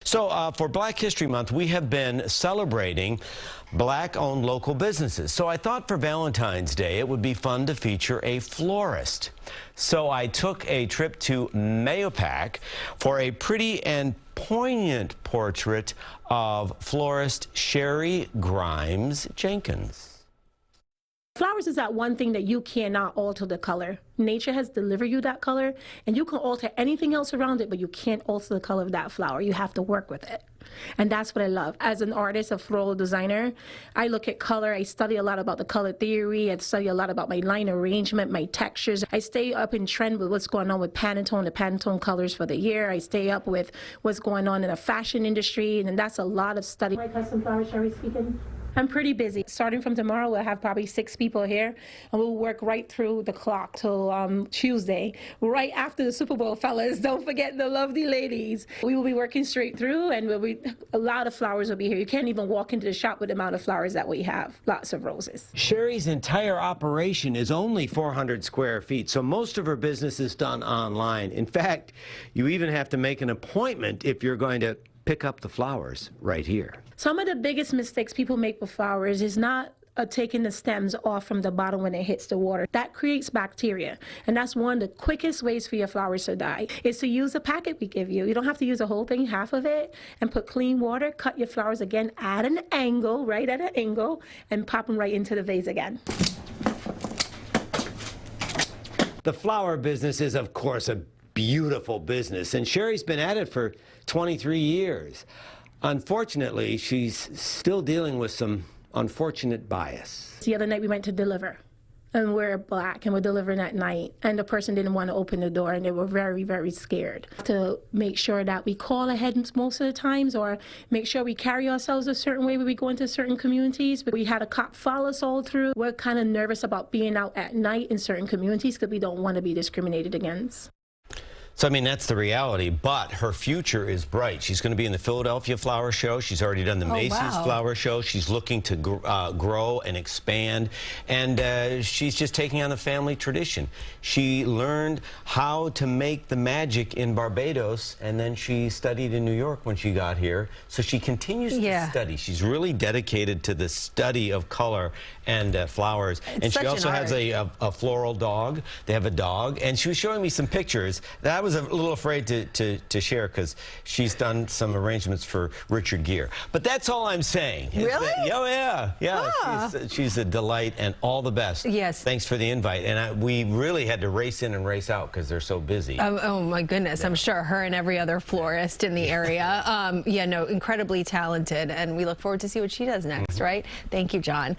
So for Black History Month, we have been celebrating Black-owned local businesses. So I thought for Valentine's Day, it would be fun to feature a florist. So I took a trip to Mahopac for a pretty and poignant portrait of Florist Sherry Grimes-Jenkins. Flowers is that one thing that you cannot alter the color. Nature has delivered you that color, and you can alter anything else around it, but you can't alter the color of that flower. You have to work with it. And that's what I love. As an artist, a floral designer, I look at color. I study a lot about the color theory. I study a lot about my line arrangement, my textures. I stay up in trend with what's going on with Pantone, the Pantone colors for the year. I stay up with what's going on in the fashion industry, and that's a lot of study. My custom flowers, Sherry speaking. I'm pretty busy. Starting from tomorrow, we'll have probably 6 people here, and we'll work right through the clock till Tuesday, right after the Super Bowl, fellas. Don't forget the lovely ladies. We will be working straight through, and a lot of flowers will be here. You can't even walk into the shop with the amount of flowers that we have. Lots of roses. Sherry's entire operation is only 400 square feet, so most of her business is done online. In fact, you even have to make an appointment if you're going to pick up the flowers right here. Some of the biggest mistakes people make with flowers is not taking the stems off from the bottom when it hits the water. That creates bacteria, and that's one of the quickest ways for your flowers to die, is to use the packet we give you. You don't have to use the whole thing, half of it, and put clean water, cut your flowers again at an angle, right at an angle, and pop them right into the vase again. The flower business is, of course, a beautiful business, and Sherry's been at it for 23 years. Unfortunately, she's still dealing with some unfortunate bias. The other night we went to deliver, and we're Black, and we're delivering at night, and the person didn't want to open the door, and they were very, very scared. To make sure that we call ahead most of the times, or make sure we carry ourselves a certain way when we go into certain communities. But we had a cop follow us all through. We're kind of nervous about being out at night in certain communities because we don't want to be discriminated against. So, I mean, that's the reality, but her future is bright. She's going to be in the Philadelphia Flower Show. She's already done the Macy's Flower Show. She's looking to grow and expand, and she's just taking on a family tradition. She learned how to make the magic in Barbados, and then she studied in New York when she got here. So she continues to study. She's really dedicated to the study of color and flowers. And she also has a floral dog. They have a dog, and she was showing me some pictures that I was a little afraid to share because she's done some arrangements for Richard Gere. But that's all I'm saying. Really? Yeah. She's a delight, and all the best. Yes. Thanks for the invite. And we really had to race in and race out because they're so busy. Oh my goodness. Yeah. I'm sure her and every other florist in the area. Yeah, no, incredibly talented, and we look forward to see what she does next, right? Thank you, John.